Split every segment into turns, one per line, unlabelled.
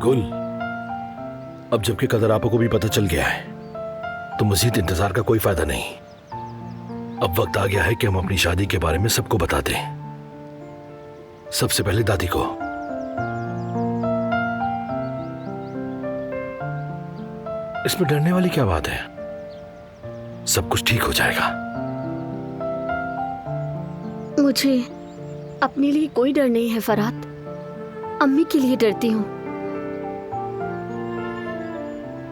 गुल, अब जबकि कदर आपा को भी पता चल गया है तो मजीद इंतजार का कोई फायदा नहीं। अब वक्त आ गया है कि हम अपनी शादी के बारे में सबको बता दें, सबसे पहले दादी को। इसमें डरने वाली क्या बात है? सब कुछ ठीक हो जाएगा।
मुझे अपने लिए कोई डर नहीं है फरहाद, अम्मी के लिए डरती हूँ।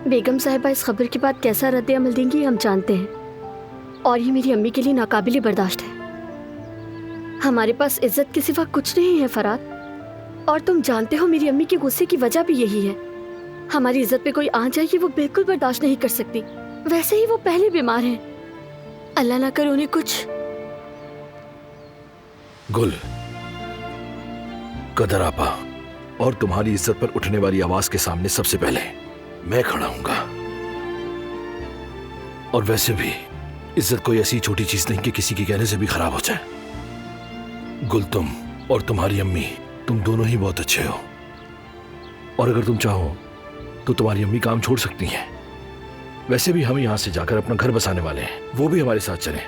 बेगम साहिबा इस खबर के बाद कैसा रद्द अमल देंगी हम जानते हैं, और ये मेरी अम्मी के लिए नाकाबिले बर्दाश्त है। हमारे पास इज्जत के सिवा कुछ नहीं है फरहाद, और तुम जानते हो मेरी अम्मी के गुस्से की वजह भी यही है। हमारी इज्जत पे कोई आ जाए ये वो बिल्कुल बर्दाश्त नहीं कर सकती। वैसे ही वो पहले बीमार हैं, अल्लाह ना करे उन्हें कुछ।
गुल, कदर आपा और तुम्हारी इज्जत पर उठने वाली आवाज के सामने सबसे पहले मैं खड़ा हूंगा। और वैसे भी इज्जत कोई ऐसी छोटी चीज नहीं कि किसी के कहने से भी खराब हो जाए। गुल, तुम और तुम्हारी अम्मी, तुम दोनों ही बहुत अच्छे हो, और अगर तुम चाहो तो तुम्हारी अम्मी काम छोड़ सकती हैं। वैसे भी हम यहां से जाकर अपना घर बसाने वाले हैं, वो भी हमारे साथ चले।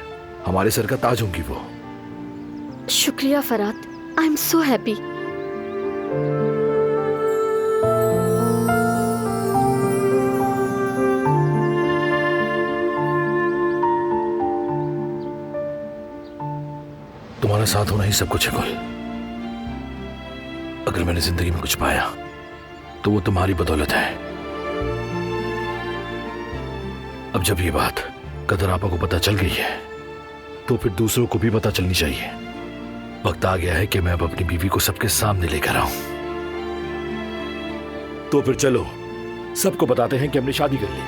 हमारे सर का ताज होंगी वो।
शुक्रिया Farhad, I am so happy.
तुम्हारा साथ होना ही सब कुछ है गुल। अगर मैंने जिंदगी में कुछ पाया तो वो तुम्हारी बदौलत है। अब जब ये बात कदर आपा को पता चल गई है तो फिर दूसरों को भी पता चलनी चाहिए। वक्त आ गया है कि मैं अब अपनी बीवी को सबके सामने लेकर आऊं। तो फिर चलो सबको बताते हैं कि हमने शादी कर ली।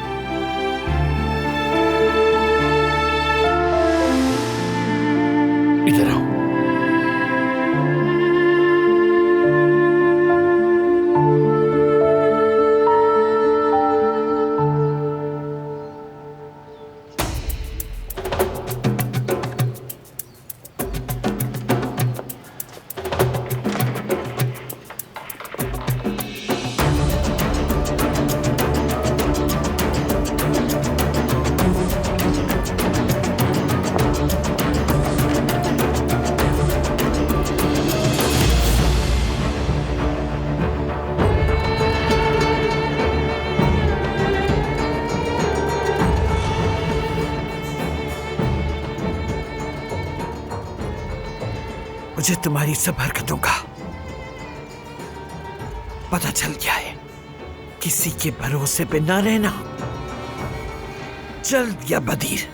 इधर आओ।
मुझे तुम्हारी सब हरकतों का पता चल गया है। किसी के भरोसे पे ना रहना। जल्द या बदीर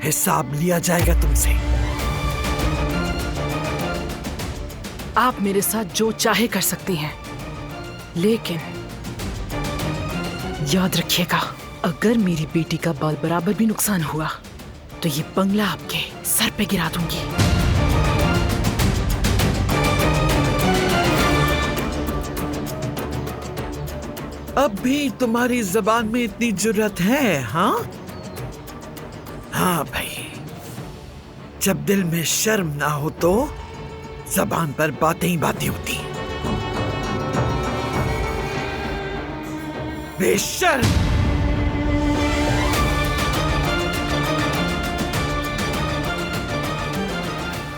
हिसाब लिया जाएगा तुमसे।
आप मेरे साथ जो चाहे कर सकती हैं, लेकिन याद रखिएगा, अगर मेरी बेटी का बाल बराबर भी नुकसान हुआ तो ये बंगला आपके सर पे गिरा दूंगी।
अब भी तुम्हारी जबान में इतनी जुर्रत है? हाँ हाँ भाई, जब दिल में शर्म ना हो तो जबान पर बातें ही बातें होती। बेशर्म।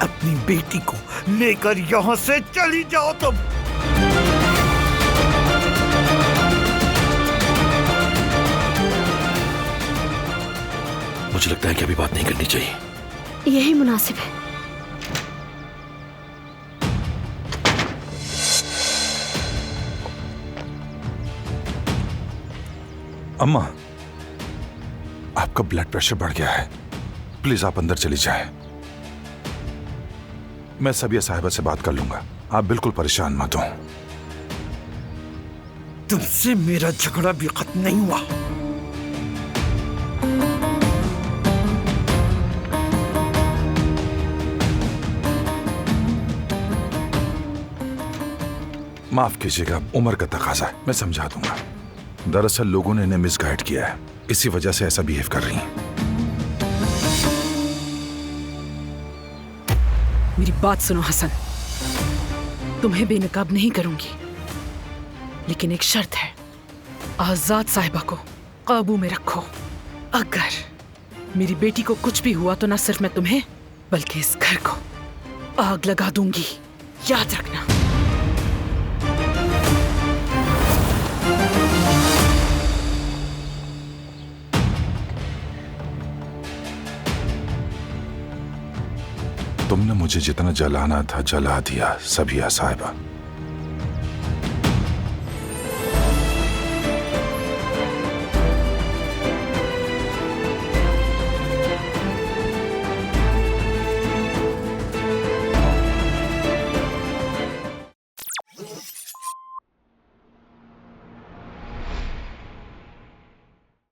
अपनी बेटी को लेकर यहां से चली जाओ तुम।
मुझे लगता है कि अभी बात नहीं करनी चाहिए।
यही मुनासिब है।
अम्मा, आपका ब्लड प्रेशर बढ़ गया है, प्लीज आप अंदर चली जाएं। मैं सबिया साहिबा से बात कर लूंगा, आप बिल्कुल परेशान मत हो।
तुमसे मेरा झगड़ा भी खत्म नहीं हुआ।
माफ कीजिएगा, उम्र का तकाजा है, मैं समझा दूंगा। दरअसल लोगों ने इन्हें मिसगाइड किया है, इसी वजह से ऐसा बिहेव कर रही हैं।
मेरी बात सुनो हसन, तुम्हें बेनकाब नहीं करूंगी। लेकिन एक शर्त है, आजाद साहिबा को काबू में रखो। अगर मेरी बेटी को कुछ भी हुआ तो ना सिर्फ मैं तुम्हें बल्कि इस घर को आग लगा दूंगी, याद रखना।
तुमने मुझे जितना जलाना था जला दिया सबिया साहिबा।